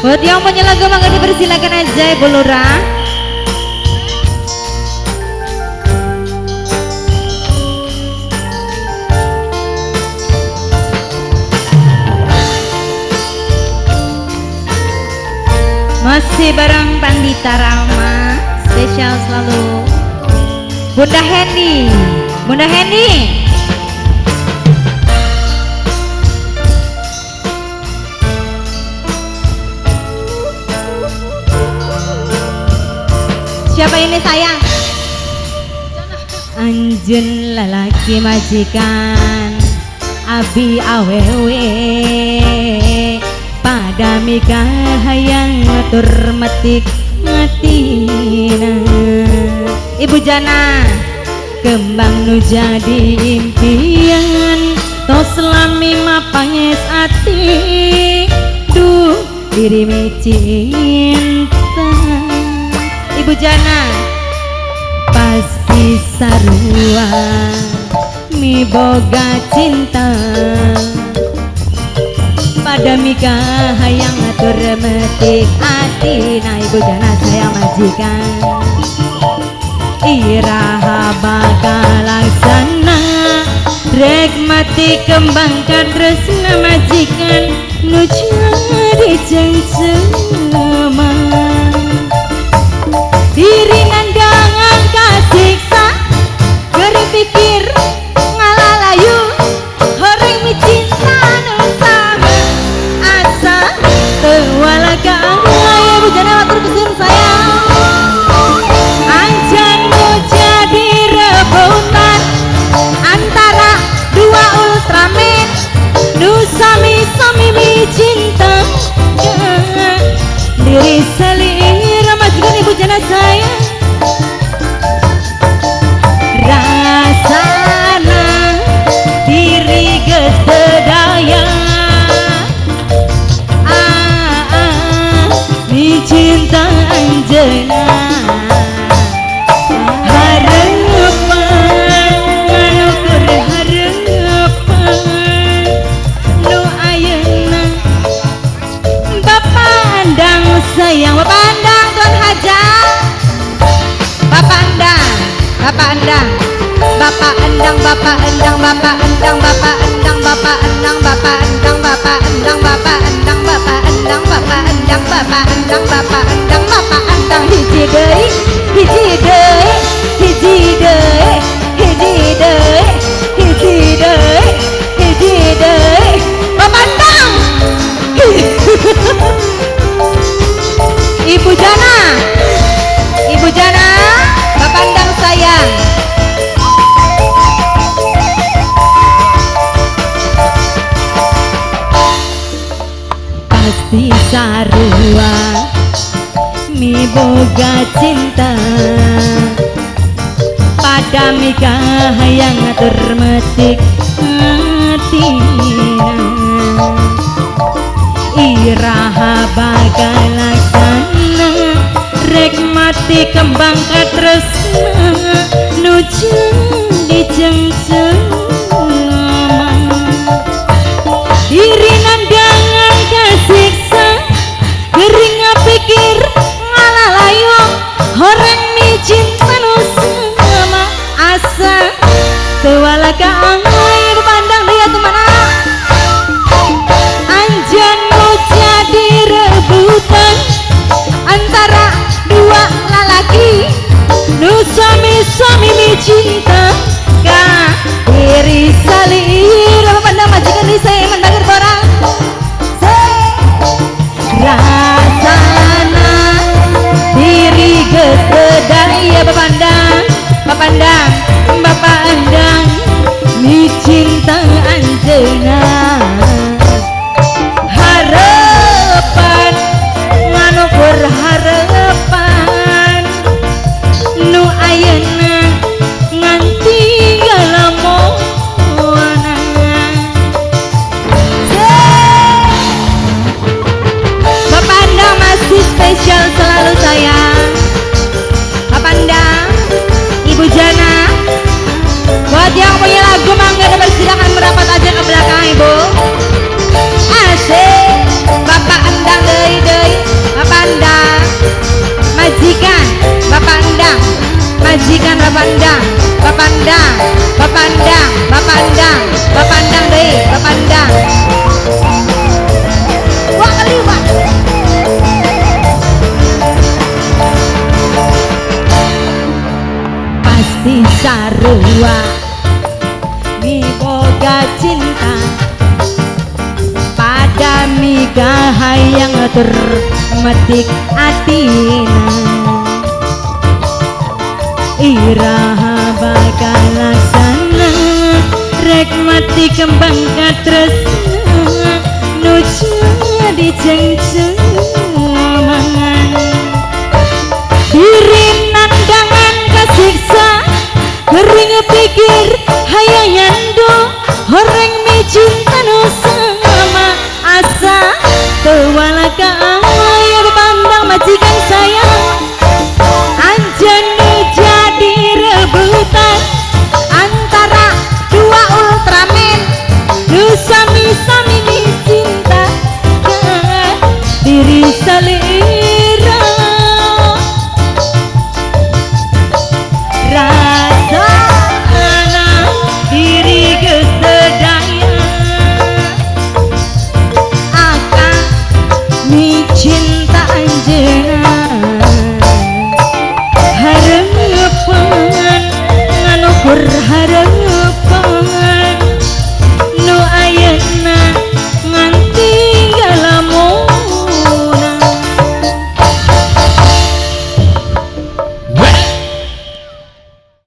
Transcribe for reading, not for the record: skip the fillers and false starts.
Buat yang punya lagu maka dipersilakan aja Ibu Lurah. Masih bareng Pandita Rama, spesial selalu Bunda Hendy. Bunda Hendy, siapa ini sayang? Anjen lalaki majikan abi awewe pada mikah hayang ngatur metik matina. Ibu Jana kembang nu jadi impian to selami mapanges ati duh diri mi cinta. Ibu Jana pasti sarua mi boga cinta pada mikah hayang ngatur metik hati. Nah Ibu Jana saya majikan iraha bakal laksana rek mati kembang kadresna majikan nu jadi cengcema diri nandangan kasiksa geri pikir ngalalayu horeng mi cinta nu sama asa tewalaga. Ibu Jana matur kesun sayang anjan nu jadi rebutan antara dua Ultraman nu sami-sami mi cinta diri selir majikan Ibu Jana sayang rasana diri gesedaya mi cinta anjena harapan ukur harapan nu ayeuna Bapak Andang sayang. Bapak Andang Tuan Haja, Bapak Andang, Bapak Andang, Bapak Endang, Bapak Endang, Bapak Endang, Bapak Endang, Bapak Endang, Bapak Endang, Bapak Endang, Bapak Endang, Bapak Endang, Bapak Endang, Bapak Endang, Bapak Endang, Bapak Endang, hiji deui, hiji deui, hiji deui, hiji deui, hiji deui, hiji deui, Bapak Endang. Ibu Jana, Ibu Jana, Bapak Endang sayang. Pasti sarua mi boga cinta pada mikah hayang ngatur metik hatina iraha bakal laksana rek mati kembang katresna nu jadi cengcema diri nandangan kasiksa gering pikir ngalalayu horeng mi cinta nu sama asa tewalaga angai pandang dia temana anjan nu jadi rebutan antara dua lalaki nu sami Bapandang, Bapandang, Bapandang, Bapandang, Bapandang deh, Bapandang. Wah keliwat. Pasti sarua boga cinta pada migah yang termetik atina iraha bakal laksana rek mati kembang katresna nuju dijengceng mangan diri nandangan kasiksa kering pikir hayayan do horeng mi cinta no sama asa tewala kaaya dipandang majikan sayang anjan jadi rebutan antara dua Ultraman sami-sami mi cinta diri selera rasa diri kesedaya akan mi cinta anjena harapan nganu berharap